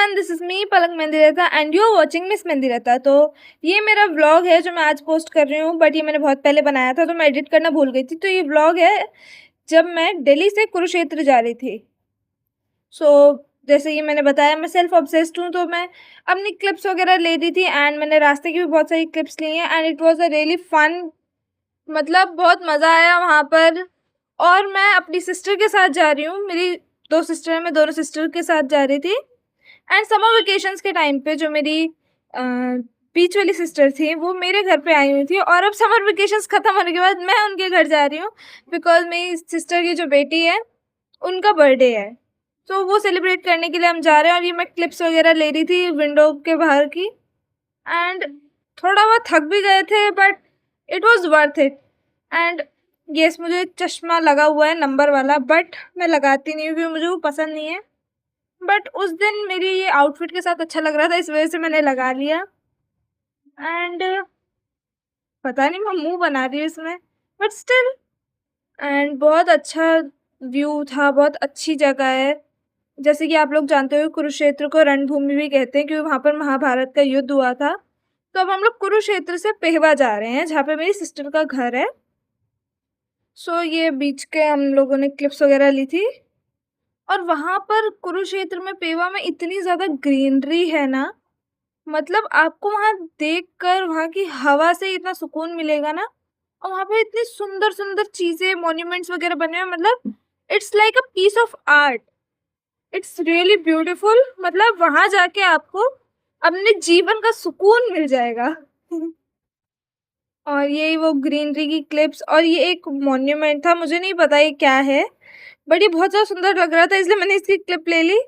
Everyone, this is me Palak Mehndiratta and you are watching Miss Mehndiratta. तो ये मेरा vlog है जो मैं आज पोस्ट कर रही हूँ, बट ये मैंने बहुत पहले बनाया था तो मैं एडिट करना भूल गई थी। तो ये व्लॉग है जब मैं दिल्ली से कुरुक्षेत्र जा रही थी। सो जैसे कि मैंने बताया, मैं सेल्फ ऑब्सेस्ड हूँ, तो मैं अपनी क्लिप्स वगैरह ले रही थी एंड मैंने रास्ते की भी बहुत सारी क्लिप्स ली हैं and it was a really fun. मतलब बहुत मज़ा आया वहाँ पर। और मैं अपनी सिस्टर के साथ जा रही हूँ, मेरी 2 सिस्टर हैं, मैं दोनों सिस्टर के साथ जा रही थी। एंड समर वेकेशंस के टाइम पे जो मेरी बीच वाली सिस्टर थी वो मेरे घर पे आई हुई थी, और अब समर वेकेशंस ख़त्म होने के बाद मैं उनके घर जा रही हूँ बिकॉज मेरी सिस्टर की जो बेटी है उनका बर्थडे है। तो वो सेलिब्रेट करने के लिए हम जा रहे हैं, और ये मैं क्लिप्स वगैरह ले रही थी विंडो के बाहर की। एंड थोड़ा बहुत थक भी गए थे but it was worth it. And yes, मुझे एक चश्मा लगा हुआ है नंबर वाला, बट मैं लगाती नहीं हूँ क्योंकि मुझे वो पसंद नहीं है। बट उस दिन मेरी ये आउटफिट के साथ अच्छा लग रहा था, इस वजह से मैंने लगा लिया। एंड पता नहीं मैं मुंह बना रही हूँ इसमें, बट स्टिल। एंड बहुत अच्छा व्यू था, बहुत अच्छी जगह है। जैसे कि आप लोग जानते हो, कुरुक्षेत्र को रणभूमि भी कहते हैं क्योंकि वहाँ पर महाभारत का युद्ध हुआ था। तो अब हम लोग कुरुक्षेत्र से पेहवा जा रहे हैं जहाँ पे मेरी सिस्टर का घर है। सो ये बीच के हम लोगों ने क्लिप्स वगैरह ली थी। और वहाँ पर कुरुक्षेत्र में पेवा में इतनी ज़्यादा ग्रीनरी है ना, मतलब आपको वहाँ देखकर वहाँ की हवा से इतना सुकून मिलेगा ना। और वहाँ पे इतनी सुंदर सुंदर चीज़ें, मॉन्यूमेंट्स वगैरह बने हुए, मतलब it's like a piece of art. It's really beautiful. मतलब वहाँ जाके आपको अपने जीवन का सुकून मिल जाएगा। और यही वो ग्रीनरी की क्लिप्स, और ये एक मॉन्यूमेंट था, मुझे नहीं पता ये क्या है, बट ये बहुत ज़्यादा सुंदर लग रहा था इसलिए मैंने इसकी क्लिप ले ली।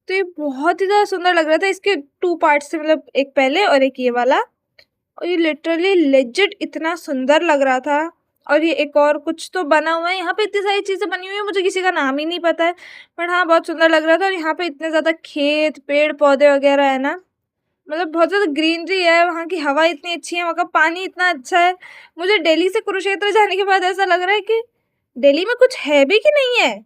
तो ये बहुत ही ज़्यादा सुंदर लग रहा था। इसके 2 पार्ट्स थे, मतलब एक पहले और एक ये वाला। और ये लिटरली लेजिट इतना सुंदर लग रहा था। और ये एक और कुछ तो बना हुआ है, यहाँ पे इतनी सारी चीज़ें बनी हुई है, मुझे किसी का नाम ही नहीं पता है। बट हाँ, बहुत सुंदर लग रहा था। और यहाँ पे इतने ज़्यादा खेत, पेड़ पौधे वगैरह है ना, मतलब बहुत ज़्यादा ग्रीनरी है। वहाँ की हवा इतनी अच्छी है, वहाँ का पानी इतना अच्छा है। मुझे दिल्ली से कुरुक्षेत्र जाने के बाद ऐसा लग रहा है कि दिल्ली में कुछ है भी कि नहीं है।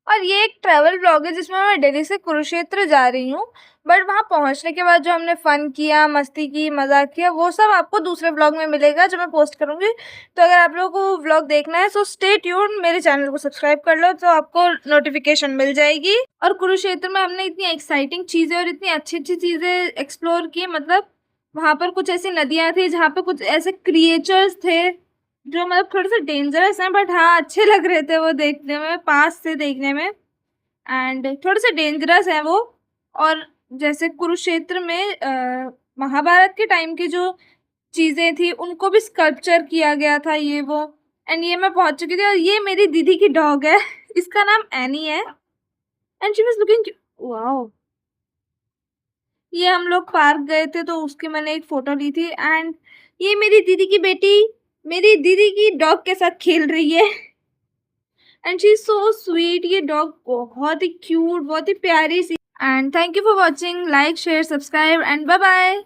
और ये एक ट्रैवल ब्लॉग है जिसमें मैं दिल्ली से कुरुक्षेत्र जा रही हूँ। बट वहाँ पहुँचने के बाद जो हमने फ़न किया, मस्ती की, मज़ाक किया, वो सब आपको दूसरे ब्लॉग में मिलेगा जो मैं पोस्ट करूँगी। तो अगर आप लोगों को व्लॉग देखना है सो स्टे ट्यून, मेरे चैनल को सब्सक्राइब कर लो तो आपको नोटिफिकेशन मिल जाएगी। और कुरुक्षेत्र में हमने इतनी एक्साइटिंग चीज़ें और इतनी अच्छी अच्छी चीज़ें एक्सप्लोर की। मतलब वहाँ पर कुछ ऐसी नदियाँ थी जहाँ पर कुछ ऐसे क्रिएचर्स थे जो मतलब थोड़े से डेंजरस हैं, बट हाँ अच्छे लग रहे थे वो देखने में, पास से देखने में। एंड थोड़े से डेंजरस हैं वो। और जैसे कुरुक्षेत्र में महाभारत के टाइम की जो चीज़ें थी उनको भी स्कल्पचर किया गया था, ये वो। एंड ये मैं पहुंच चुकी थी, और ये मेरी दीदी की डॉग है। इसका नाम एनी है। And she was looking, wow. ये हम लोग पार्क गए थे तो उसकी मैंने एक फ़ोटो ली थी। एंड ये मेरी दीदी की बेटी मेरी दीदी की डॉग के साथ खेल रही है। And she is so sweet. ये डॉग बहुत ही क्यूट, बहुत ही प्यारी सी। And thank you for watching. Like, share, subscribe and bye bye.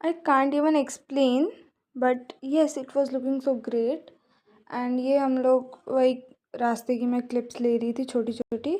I can't even explain, but yes, it was looking so great. And ये हम लोग वही रास्ते की मैं क्लिप्स ले रही थी छोटी छोटी।